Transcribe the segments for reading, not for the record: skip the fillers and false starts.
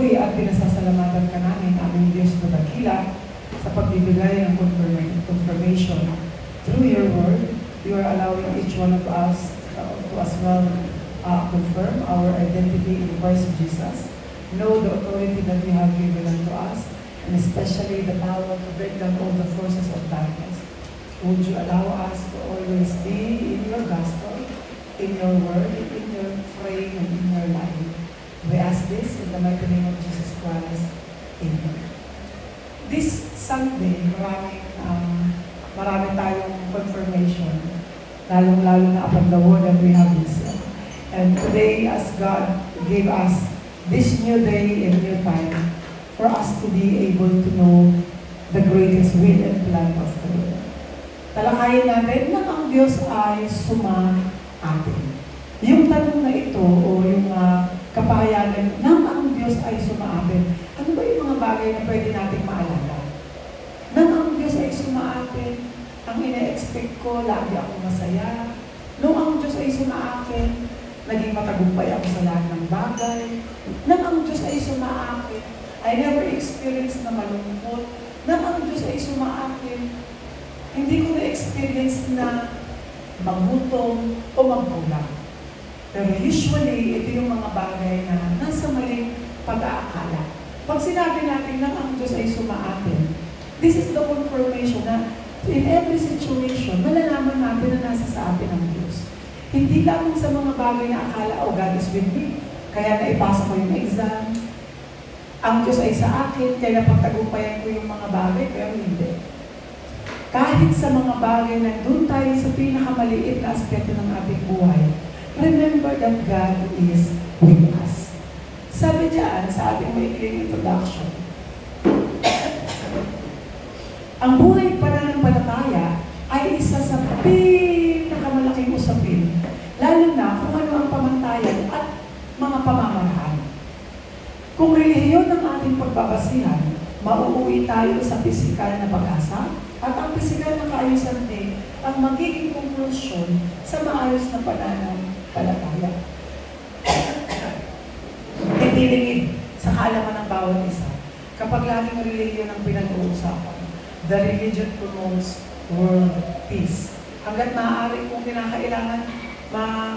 Pinupuri at pinasasalamatan ka namin, aming Diyos na dakila, sa pagbibigay ng confirmation. Through your word, you are allowing each one of us to as well confirm our identity in Christ Jesus. Know the authority that you have given unto us, and especially the power to break down all the forces of darkness. Would you allow us to always be in your gospel, in your word, in your praying, and in your life. We ask this in the mighty name of Jesus Christ. Amen. This Sunday, marami tayong confirmation, lalong-lalo na upon the word that we have listened. And today, as God gave us this new day and new time for us to be able to know the greatest will and plan of the Lord. Talakayin natin na ang Diyos ay suma-atin. Yung tanong na ito, o yung kapahayagan na ang Diyos ay suma-atin, ano ba yung mga bagay na pwede nating maalala? Na ang Diyos ay suma-atin, ang ina-expect ko, lagi ako masaya. Nung ang Diyos ay suma-akin, naging matagumpay ako sa lahat ng bagay. Nang ang Diyos ay suma-akin, I never experienced na malungkot. Nang ang Diyos ay suma-akin, hindi ko na-experience na magutom o magbulang. Pero usually, ito yung mga bagay na nasa maling pag-aakala. Pag sinabi natin na ang Diyos ay suma-atin, this is the confirmation na in every situation, malalaman natin na nasa sa atin ang Diyos. Hindi lang sa mga bagay na akala, oh, God is with me. Kaya naipasa ko yung exam. Ang Diyos ay sa akin, kaya napagtagumpayan ko yung mga bagay, pero hindi. Kahit sa mga bagay na doon tayo sa pinakamaliit na aspeto ng ating buhay, remember that God is with us. Sabi diyan sa ating maikling introduction, ang buhay pananampalataya ay isa sa pinakamalaking usapin, lalo na kung ano ang pamantayan at mga pamamaraan. Kung relihiyon ang ating pagbabasihan, mauuwi tayo sa pisikal na pag-asa at ang pisikal na kaayusan din ang magiging konklusyon sa maayos na pananampalataya. Hindi lingid sa kaalaman ng bawat isa. Kapag laging relihiyon ang pinag-uusapan, the religion promotes world peace. Hanggat maaari kung kinakailangan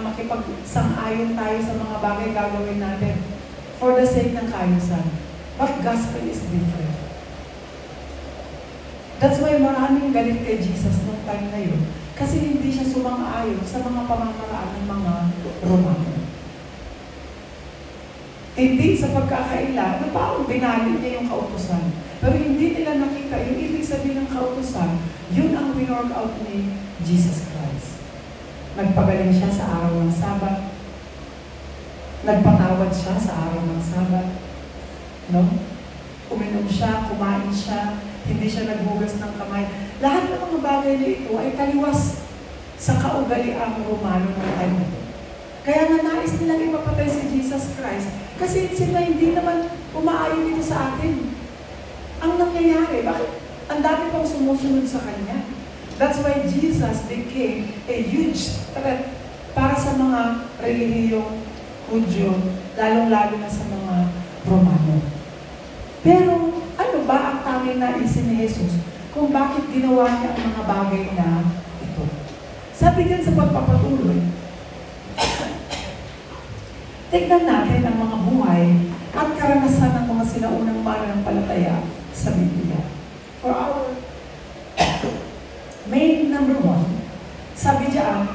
makipagsang-ayon tayo sa mga bagay gagawin natin for the sake ng kaayusan. But gospel is different. That's why maraming galit kay Jesus noong time na yun. Kasi hindi siya sumang-ayon sa mga pamamaraan ng mga Romano. Hindi sa pagkakaila, na parang binali niya yung kautusan. Pero hindi nila nakita yung ibig sabihin ng kautusan, yun ang winork out ni Jesus Christ. Nagpagaling siya sa araw ng Sabat. Nagpatawad siya sa araw ng Sabat. No? Uminom siya, kumain siya, hindi siya naghugas ng kamay. Lahat ng mga bagay na ito ay taliwas sa kaugaliang Romano ng time na ito. Kaya nga nais nilang ipapatay si Jesus Christ kasi sila hindi naman umaayon dito sa atin. Ang nangyayari, bakit? Ang dami pang sumusunod sa Kanya. That's why Jesus became a huge threat para sa mga relihiyong Hudyo, lalong-lalo na sa mga Romano. Pero ano ba ang tanging naisin ni Jesus kung bakit ginawa niya ang mga bagay na ito? Sabi din sa pagpapatuloy, tignan natin ang mga buhay at karanasan ng mga sinaunang mananampalataya sa Biblia. For our main number 1, sabi diyan,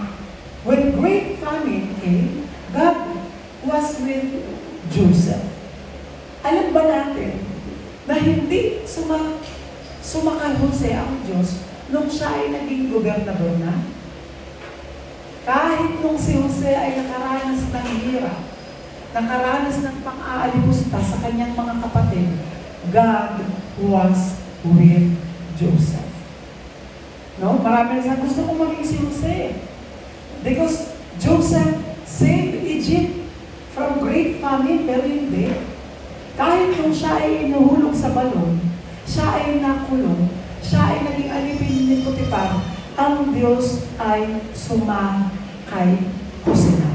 when great famine came, God was with Joseph. Alam ba natin na hindi sumakay Jose ang Diyos nung siya ay naging gobernador na? Kahit nung si Jose ay nakaranas ng hirap, nakaranas ng pang-aalipusta sa kanyang mga kapatid, God was with Joseph. No? Marami na gusto kong maging si Jose. Because Joseph saved Egypt from great famine, pero hindi. Kahit nung siya ay inuhulog sa balon, siya ay nakulong, siya ay naging alipin ni Potiphar, ang Diyos ay sumakay Jose na.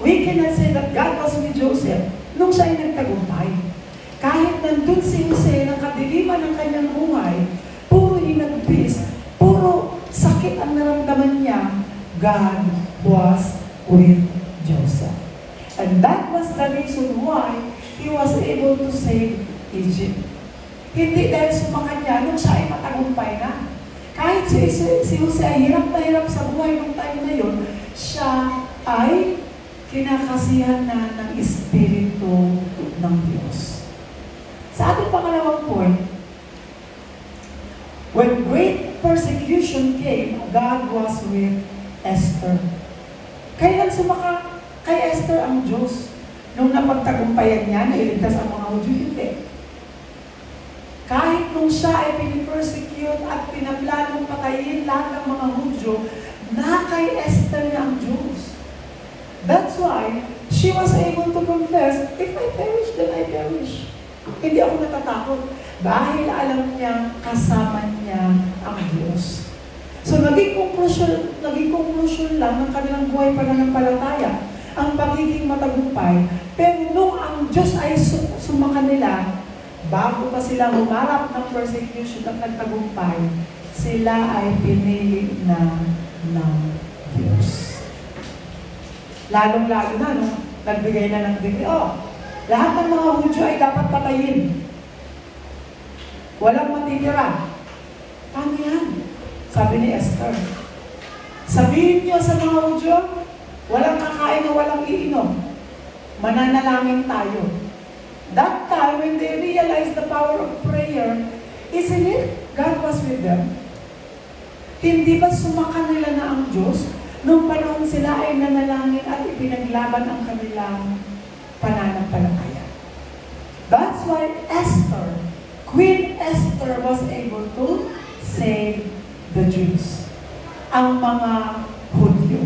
We cannot say that God was with Joseph nung siya ay nagtagumpay. Kahit nandun si Jose ng kadiliman ng kanyang buhay, puro hinagbis, puro sakit ang naramdaman niya, God was with Joseph. And that was the reason why he was able to save Egypt. Hindi dahil sumakan niya nung siya ay matagumpay na. Kahit si Jose ay hirap na hirap sa buhay ng time na yun, siya ay kinakasihan na ng Espiritu ng Diyos. Sa ating pangalawang point, when great persecution came, God was with Esther. Kailan sumaka kay Esther ang Diyos? Nung napagtagumpayan niya, nailigtas ang mga Hudyo, hindi. Kahit nung siya ay pinipersecute at pinaplanong patayin lahat ng mga Hudyo, na kay Esther na ang Diyos. That's why she was able to confess, if I perish, then I perish. Hindi ako natatakot. Dahil alam niya, kasama niya ang Diyos. So naging conclusion lang ng kanilang buhay pananampalataya, ang pagiging matagumpay. Pero nung ang Diyos ay sumaka nila, bago pa sila humarap ng persecution at nagtagumpay, sila ay pinili na ng Diyos. Lalong-lalo na, no? Nagbigay na ng decree, lahat ng mga Hudyo ay dapat patayin. Walang matitira. Paano yan? Sabi ni Esther. Sabihin niyo sa mga Hudyo, walang kakain o walang iinom. Mananalangin tayo. That time, when they realized the power of prayer, isn't it? God was with them. Hindi ba sumaka nila na ang Diyos nung panahon sila ay nanalangin at ipinaglaban ang kanilang pananampalataya? That's why Esther, Queen Esther, was able to save the Jews. Ang mga Hudyo.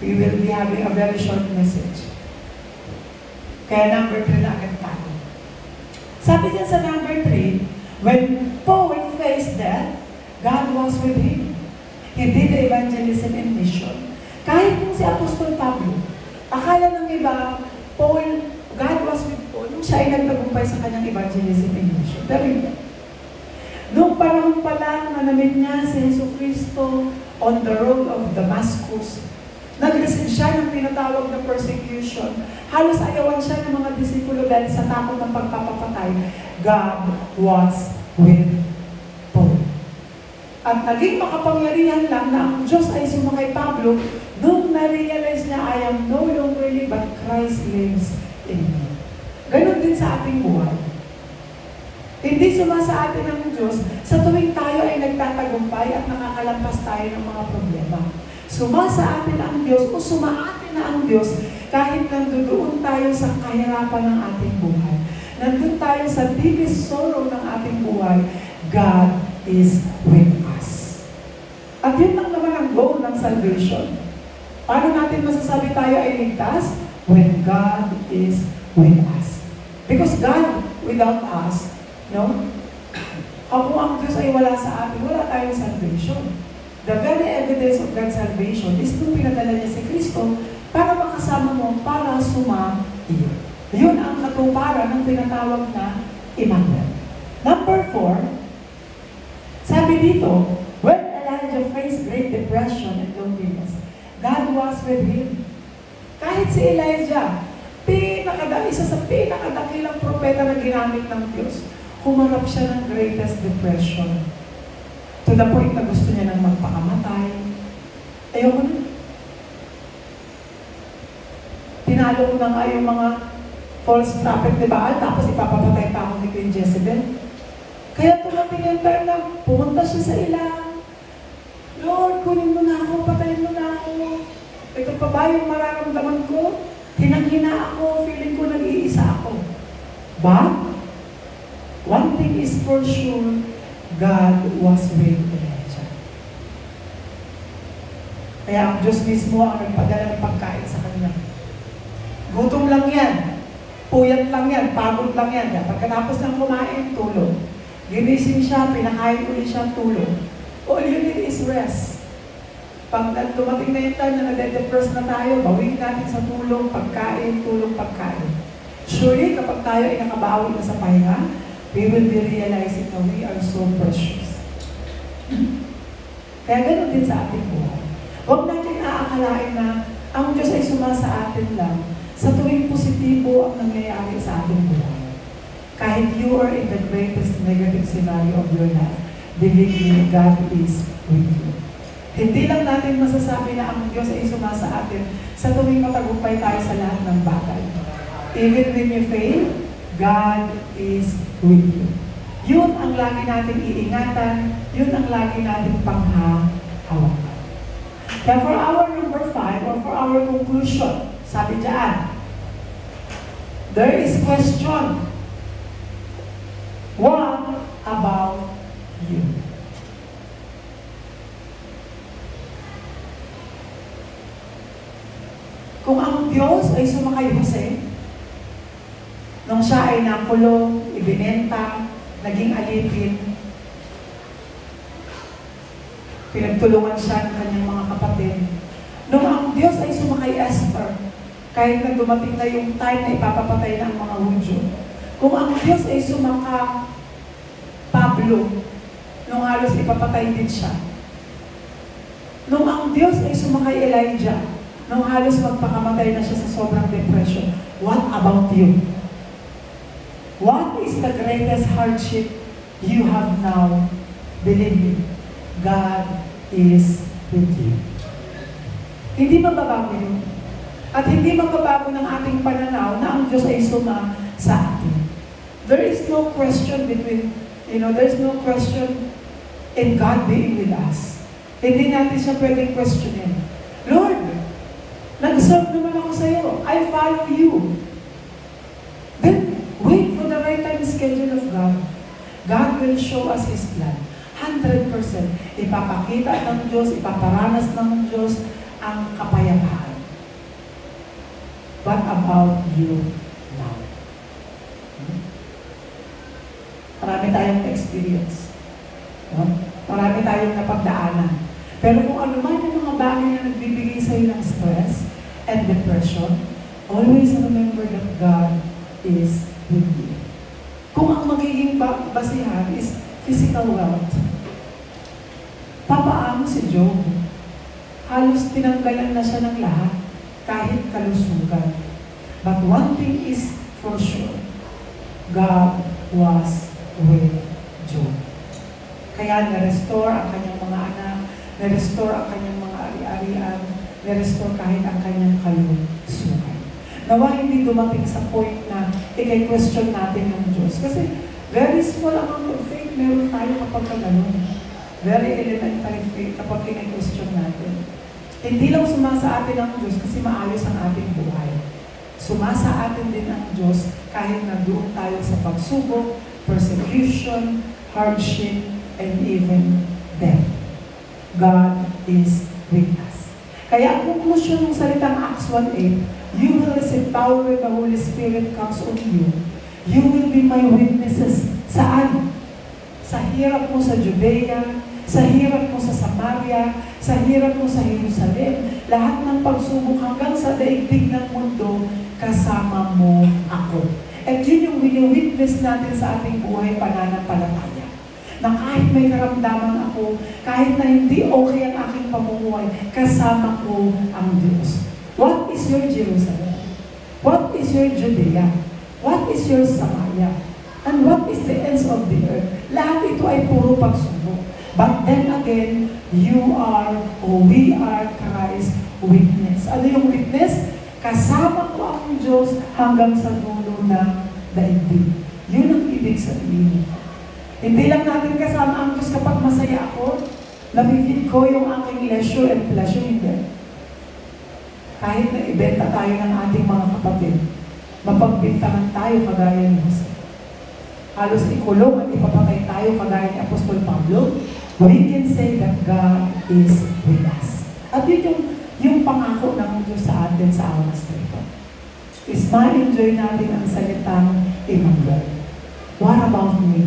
We will be having a very short message. Kaya number 3 na agad tayo. Sabi niya sa number 3, when Paul faced death, God was with him. He did evangelism and mission. Kahit nung si Apostol Pablo, akala ng iba, God was with Paul, nung siya ay nagtagumpay sa kanyang evangelism and mission. Pero hindi. Nung panahon pa lang na namit niya si Jesucristo on the road of Damascus, nag-receive siya ng tinatawag na persecution. Halos ayawan siya ng mga disipulo dahil sa takot ng pagpapapatay. God was with Paul. At naging makapangyarihan lang na ang Diyos ay sumakay Pablo nung na-realize niya, I am no longer living, but Christ lives in me. Ganon din sa ating buhay. Hindi sumasa atin ang Diyos sa tuwing tayo ay nagtatagumpay at nakakalampas tayo ng mga problema. Sumasa atin ang Diyos o sumaatin na ang Diyos kahit nandoon tayo sa kahirapan ng ating buhay. Nandun tayo sa deepest sorrow ng ating buhay, God is with us. At yun lang naman ang goal ng salvation. Paano natin masasabi tayo ay ligtas? When God is with us. Because God without us, no? Kung ang Diyos ay wala sa atin, wala tayong salvation. The very evidence of God's salvation is nung pinadala niya si Kristo para makasama mo, para sumaiyo. Yun ang katuparan ng tinatawag na Emmanuel. Number 4, sabi dito, when Elijah faced great depression and loneliness, God was with him. Kahit si Elijah, isa sa pinakadakilang propeta na ginamit ng Diyos, humarap siya ng greatest depression. To the point na gusto niya nang magpakamatay. Ayoko na. Tinalo ko na nga yung mga false prophet ni Baal, tapos ipapapatay pa ako ni Queen Jezebel. Kaya tumating yung time na pumunta siya sa ilang, Lord, kunin mo na ako, patayin mo na ako. Ito pa ba yung mararamdaman ko? Hinang-hina ako, feeling ko nag-iisa ako. But, one thing is for sure, God was with Elijah. Kaya ang Diyos mismo ang nagpadala ng pagkain sa kanya. Gutom lang yan. Puyat lang yan. Pagod lang yan. Pagkatapos ng kumain, tulog. Ginising siya, pinakain ulit siya, tulog. All you need is rest. Pag dumating na yung time na nade-depress na tayo, bawin natin sa tulong, pagkain. Surely, kapag tayo ay nakabawi na sa pahinga, we will be realizing na we are so precious. Kaya ganoon din sa ating buhay. Huwag natin aakalain na ang Diyos ay sumasa atin lang sa tuwing positibo ang nangyayari sa ating buhay. Kahit you are in the greatest negative scenario of your life, believe me, God is with you. Hindi lang natin masasabi na ang Diyos ay sumasa atin sa tuwing matagumpay tayo sa lahat ng bagay. Even when you fail, God is with you. Yun ang lagi natin iingatan, yun ang lagi natin panghahawakan. Kaya for our number 5, or for our conclusion, sabi dyan, there is question. What about you? Kung ang Diyos ay sumakay Jose, nung siya ay nakulong, ibinenta, naging alipin, pinagtulungan siya ng kanyang mga kapatid. Nung ang Diyos ay sumakay Esther, kahit na dumating na yung time na ipapapatay ng mga Hudyo. Kung ang Diyos ay sumaka Pablo, nung halos ipapatay din siya. Nung ang Diyos ay sumakay Elijah, nung halos magpakamatay na siya sa sobrang depression, what about you? What is the greatest hardship you have now? Believe me, God is with you. Hindi mababago yun. At hindi mababago ng ating pananaw na ang Diyos ay suma sa atin. There is no question there is no question in God being with us. Hindi natin siya pwedeng questionin. Lord, nag-serve naman ako sa iyo. I follow you. Then, wait for the right time schedule of God. God will show us His plan. 100%. Ipapakita ng Diyos, ipaparanas ng Diyos ang kapayapaan. What about you now? Marami tayong experience. Marami tayong napagdaanan. Pero kung ano man yung mga bagay na nagbibigay sa'yo ng stress and depression, always remember that God is with you. Kung ang magiging basihan is physical wealth, papaano si Job? Halos tinanggalan na siya ng lahat, kahit kalusugan. But one thing is for sure, God was with Job. Kaya na-restore ang kanyang mga anak, na-restore ang kanyang mga ari-arian, na-restore kahit ang kanyang kalusugan. Nawa hindi dumating sa point na i-question natin ng Diyos. Kasi very small amount of faith meron tayo kapag ganun. Very elementary faith kapag i-question natin. Hindi lang sumasa atin ang Diyos kasi maayos ang ating buhay. Sumasa atin din ang Diyos kahit na doon tayo sa pagsubok, persecution, hardship, and even death. God is with us. Kaya ang conclusion ng salitang Acts 1:8, you will receive power when the Holy Spirit comes on you. You will be my witnesses. Saan? Sa hirap mo sa Judea, sa hirap mo sa Samaria, sa hirap mo sa Jerusalem, lahat ng pagsubok hanggang sa daigdig ng mundo, kasama mo ako. At yun yung wini-witness natin sa ating buhay pananampalataya. Na kahit may karamdaman ako, kahit na hindi okay ang aking pamumuhay, kasama ko ang Diyos. What is your Jerusalem? What is your Judea? What is your Samaria? And what is the ends of the earth? Lahat ito ay puro pagsubok. But then again, you are or we are Christ's witness. Ano yung witness? Kasama ko ang Diyos hanggang sa dulo ng daigdig. Yun ang ibig sabihin. Hindi lang natin kasama ang Diyos kapag masaya ako, nabibig ko yung aking leisure and pleasure, hindi. Kahit na ibenta tayo ng ating mga kapatid, mapagbintangan tayo kagaya ni Jose. Halos ikulong at ipapatay tayo kagaya ni Apostol Pablo, we can say that God is with us. At yun yung pangako ng Diyos sa atin sa oras na ito. Is ma-enjoy natin ang salitang Emmanuel. What about me?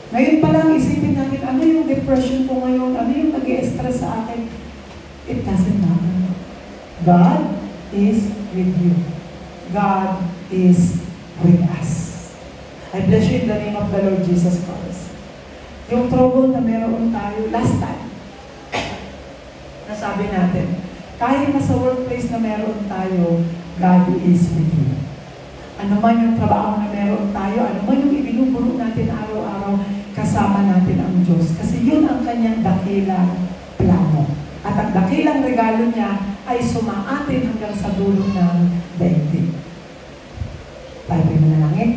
Ngayon pa lang, isipin natin, ano yung yung depression ko ngayon? Ano yung nag-i-stress sa akin? It doesn't matter. God is with you. God is with us. I bless you in the name of the Lord Jesus Christ. Yung trouble na meron tayo last time, nasabi natin, kahit na sa workplace na meron tayo, God is with you. Ano man yung trabaho na meron tayo, ano man yung ibinubulo natin araw-araw, kasama natin ang Diyos. Kasi yun ang kanyang dakilang plano. At ang dakilang regalo niya ay sumaatin hanggang sa dulo ng daigdig. Tayo po'y manalangin.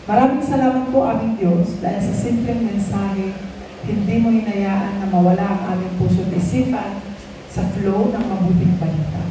Maraming salamat po aming Diyos dahil sa simpleng mensahe, hindi mo hinayaan na mawala ang aming puso't isipan sa flow ng mabuting balita.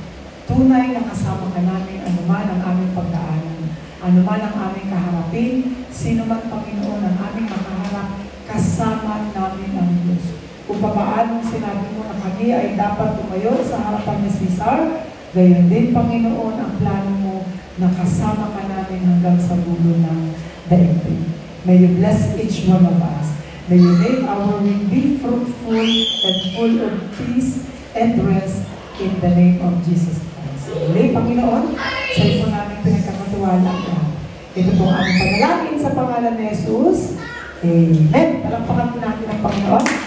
Tunay na kasama ka namin anuman ang aming pagdaanan, anuman ang aming kaharapin, sino man Panginoon ang aming makaharap, kasama namin ang Diyos. Kung paano sinabi mo na kami ay dapat tumayo sa harapan ni Cesar, gayon din Panginoon ang plano mo na kasama ka namin hanggang sa dulo ng daigdig. May you bless each one of us. May you make our week be fruitful and full of peace and rest in the name of Jesus Christ. Muli, Panginoon, sa ito namin pinagkakatiwala yan. Ito po ang panalangin sa pangalan ni Jesus. Amen. Palakpakan po natin ang Panginoon.